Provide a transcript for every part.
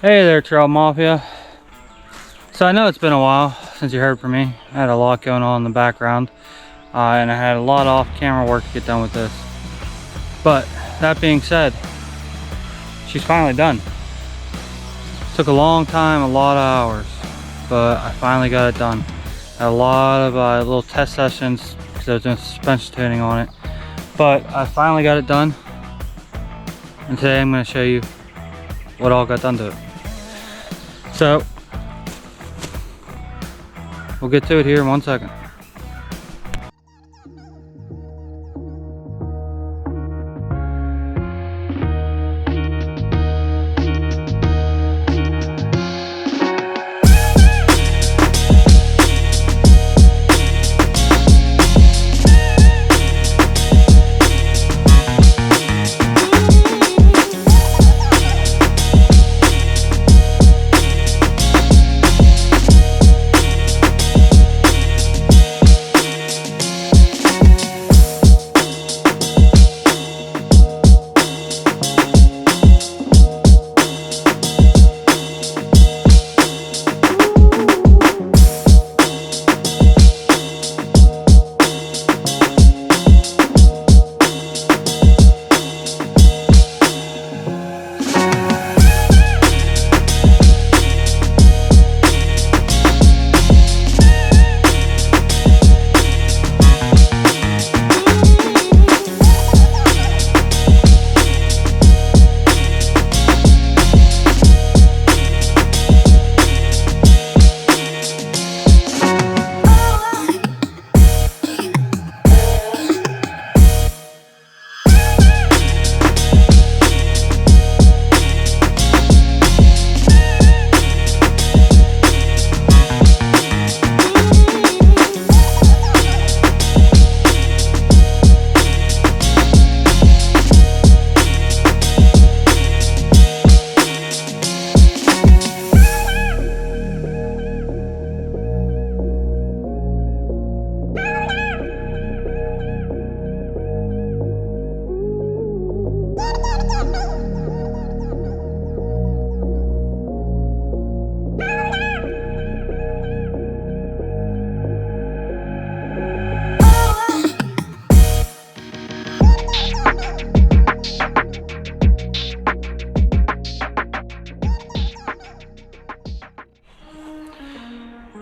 Hey there, Trail Mafia. So I know it's been a while since you heard from me. I had a lot going on in the background, and I had a lot of off-camera work to get done with this. But that being said, she's finally done. Took a long time, a lot of hours, but I finally got it done. Had a lot of little test sessions because I was doing suspension tuning on it. But I finally got it done, and today I'm going to show you what all got done to it. So we'll get to it here in 1 second.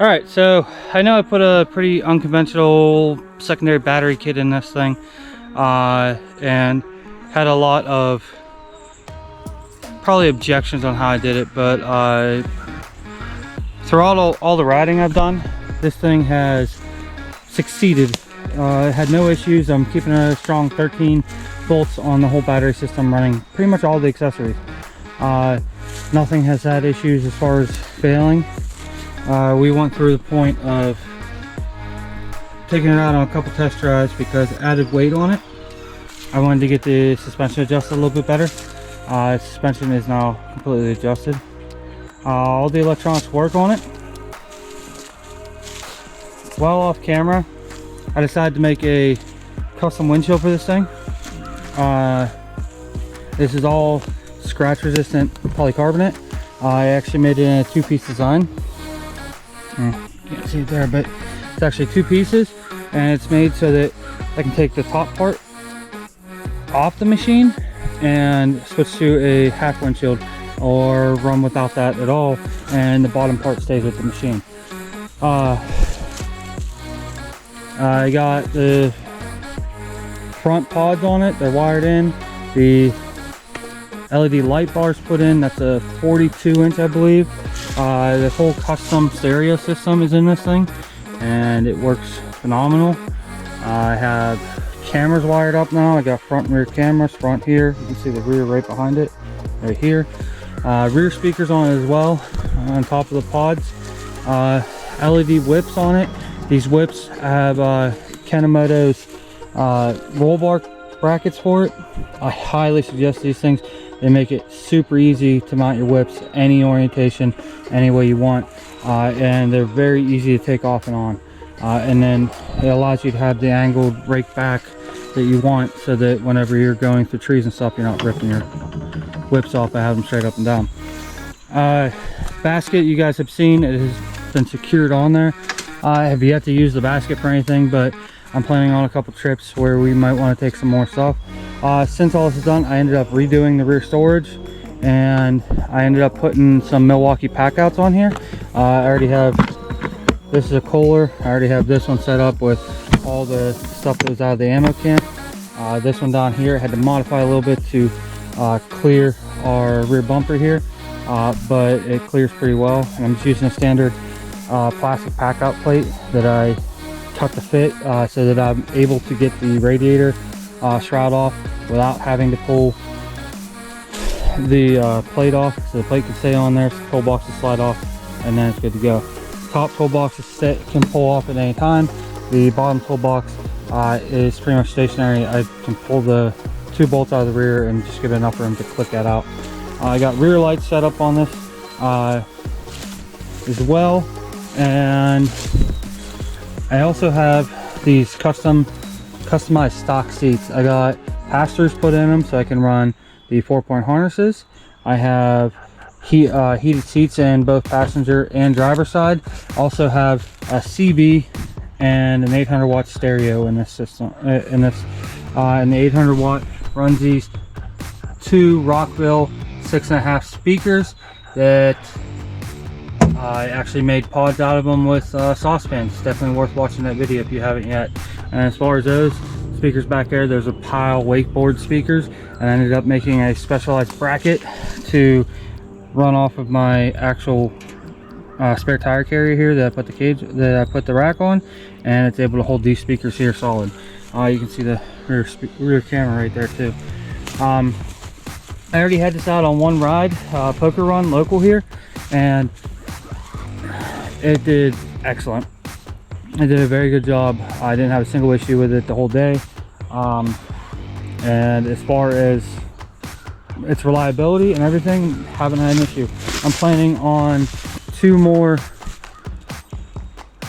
Alright, so I know I put a pretty unconventional secondary battery kit in this thing, and had a lot of probably objections on how I did it, but throughout all the riding I've done, this thing has succeeded. It had no issues. I'm keeping a strong 13 volts on the whole battery system, running pretty much all the accessories. Nothing has had issues as far as failing. We went through the point of taking it out on a couple test drives because it added weight on it. I wanted to get the suspension adjusted a little bit better. Suspension is now completely adjusted. All the electronics work on it. While off camera, I decided to make a custom windshield for this thing. This is all scratch resistant polycarbonate. I actually made it in a two-piece design. Can't see it there, but it's actually two pieces, and it's made so that I can take the top part off the machine and switch to a half windshield, or run without that at all, and the bottom part stays with the machine. I got the front pods on it, they're wired in. The LED light bars put in, that's a 42-inch I believe. The whole custom stereo system is in this thing, and it works phenomenal. I have cameras wired up now. I got front and rear cameras, front here, you can see the rear right behind it, right here. Rear speakers on it as well, on top of the pods. LED whips on it. These whips have Kanemoto's roll bar brackets for it. I highly suggest these things. They make it super easy to mount your whips any orientation, any way you want, and they're very easy to take off and on. And then it allows you to have the angled rake back that you want, so that whenever you're going through trees and stuff, you're not ripping your whips off by having them straight up and down. Basket you guys have seen, it has been secured on there. I have yet to use the basket for anything, but I'm planning on a couple trips where we might want to take some more stuff. Since all this is done, I ended up redoing the rear storage, and I ended up putting some Milwaukee packouts on here. I already have, this is a Kohler. I already have this one set up with all the stuff that was out of the ammo can. This one down here I had to modify a little bit to clear our rear bumper here, but it clears pretty well. And I'm just using a standard plastic packout plate that I cut to fit, so that I'm able to get the radiator shroud off without having to pull the plate off, so the plate can stay on there, so the toolbox will slide off, and then it's good to go. Top toolbox is set, can pull off at any time. The bottom toolbox is pretty much stationary. I can pull the 2 bolts out of the rear and just give it enough room to click that out. I got rear lights set up on this as well, and I also have these customized stock seats. I got pass-throughs put in them so I can run the 4-point harnesses. I have heated seats in both passenger and driver side. Also have a CB and an 800 watt stereo in this system. And the 800 watt runs these 2 Rockville 6.5 speakers that I actually made pods out of them with saucepans. It's definitely worth watching that video if you haven't yet. And as far as those speakers back there, there's a pile wakeboard speakers, and I ended up making a specialized bracket to run off of my actual spare tire carrier here that I put the rack on, and it's able to hold these speakers here solid. You can see the rear camera right there too. I already had this out on one ride, poker run local here, and it did excellent. It did a very good job. I didn't have a single issue with it the whole day. And as far as its reliability and everything, haven't had an issue. I'm planning on 2 more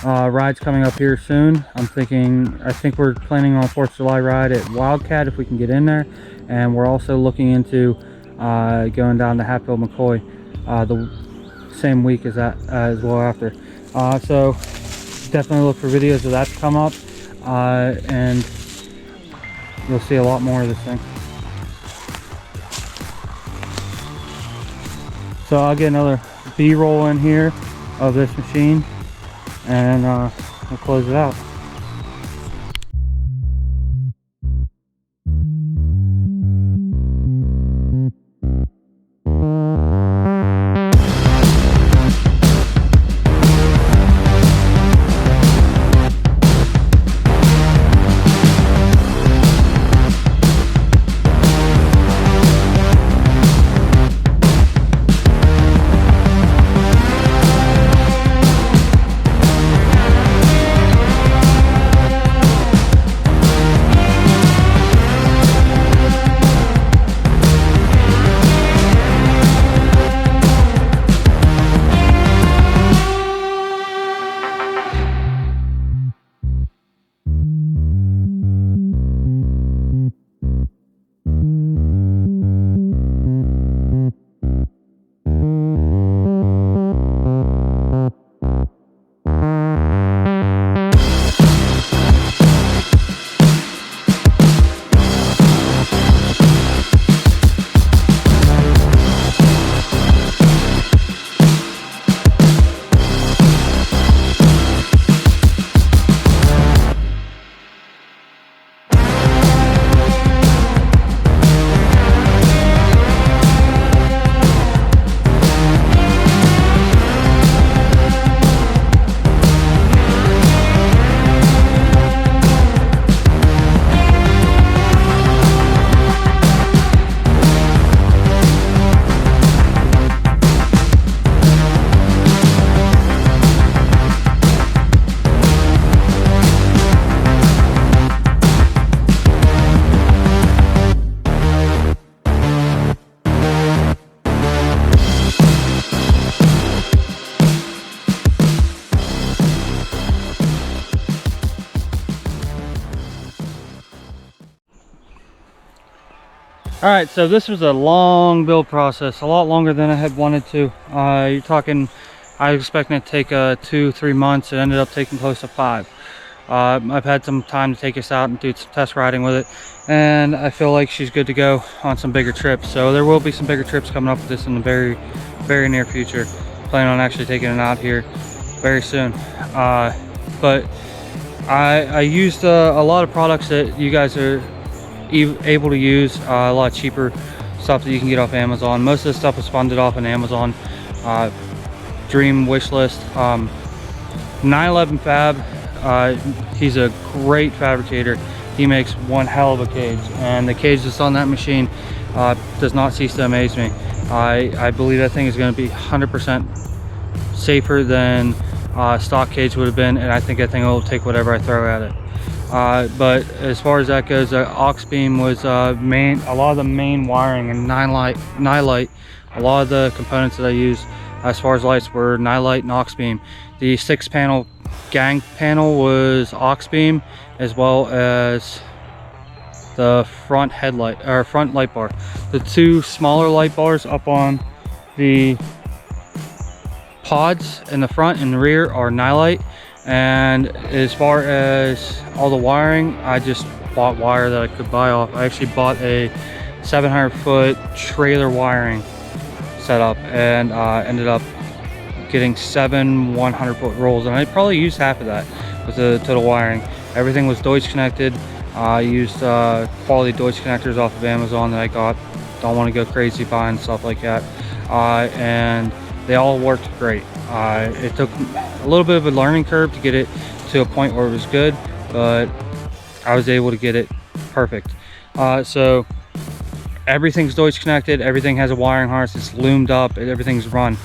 rides coming up here soon. I think we're planning on 4th of July ride at Wildcat if we can get in there, and we're also looking into going down to Hatfield McCoy the same week as that as well after. So definitely look for videos of that to come up, and you'll see a lot more of this thing. So I'll get another B-roll in here of this machine, and we'll close it out. All right, so this was a long build process, a lot longer than I had wanted to. You're talking, I was expecting it to take 2-3 months. It ended up taking close to 5. I've had some time to take us out and do some test riding with it, and I feel like she's good to go on some bigger trips. So there will be some bigger trips coming up with this in the very, very near future. Planning on actually taking it out here very soon. But I used a lot of products that you guys are able to use, a lot cheaper stuff that you can get off Amazon. Most of the stuff was funded off on Amazon Dream wish list. 911 Fab, he's a great fabricator. He makes one hell of a cage, and the cage that's on that machine does not cease to amaze me. I believe that thing is going to be 100% safer than stock cage would have been, and I think that thing will take whatever I throw at it. But as far as that goes, aux beam was a lot of the main wiring, and nylite. A lot of the components that I used as far as lights were nylite and aux beam. The 6-panel gang panel was aux beam, as well as the front headlight or front light bar. The 2 smaller light bars up on the pods in the front and the rear are nylite. And as far as all the wiring, I just bought wire that I could buy off. I actually bought a 700-foot trailer wiring setup, and ended up getting 7 100-foot rolls, and I probably used half of that with the total wiring. Everything was Deutsch connected. I used quality Deutsch connectors off of Amazon that I got. Don't want to go crazy buying stuff like that. And they all worked great. It took a little bit of a learning curve to get it to a point where it was good, but I was able to get it perfect. So everything's Deutsch connected, everything has a wiring harness, it's loomed up, everything's run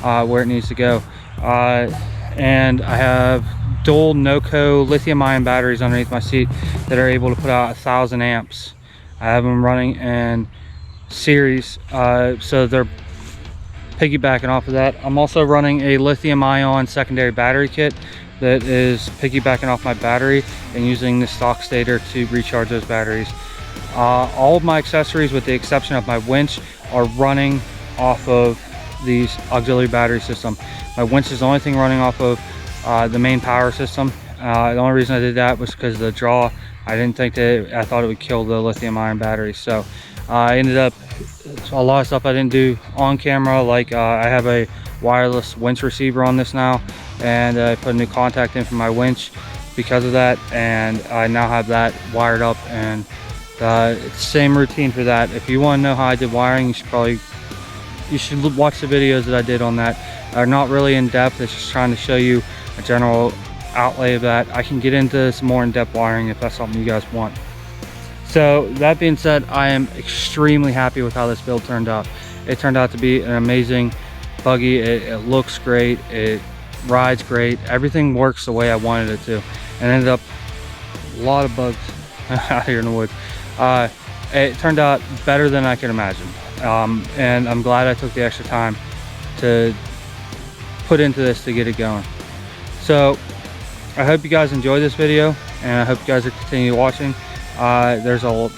where it needs to go. And I have dual NOCO lithium-ion batteries underneath my seat that are able to put out 1,000 amps. I have them running in series, so they're piggybacking off of that. I'm also running a lithium-ion secondary battery kit that is piggybacking off my battery and using the stock stator to recharge those batteries. All of my accessories, with the exception of my winch, are running off of these auxiliary battery system. My winch is the only thing running off of the main power system. The only reason I did that was because of the draw. I thought it would kill the lithium-ion battery. So I ended up, a lot of stuff I didn't do on camera, like I have a wireless winch receiver on this now, and I put a new contact in for my winch because of that, and I now have that wired up, and it's the same routine for that. If you want to know how I did wiring, you should watch the videos that I did on that. They're not really in depth, it's just trying to show you a general outlay of that. I can get into some more in-depth wiring if that's something you guys want. So that being said, I am extremely happy with how this build turned out. It turned out to be an amazing buggy. It looks great, it rides great, everything works the way I wanted it to, and ended up a lot of bugs out here in the woods. It turned out better than I could imagine, and I'm glad I took the extra time to put into this to get it going. So I hope you guys enjoyed this video, and I hope you guys are continue watching. There's a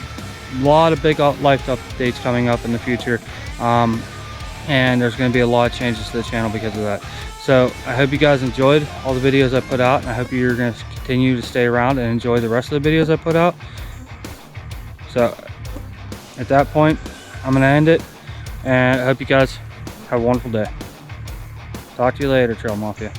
lot of big life updates coming up in the future, and there's going to be a lot of changes to the channel because of that. So I hope you guys enjoyed all the videos I put out, and I hope you're going to continue to stay around and enjoy the rest of the videos I put out. So at that point, I'm going to end it, and I hope you guys have a wonderful day. Talk to you later, Trail Mafia.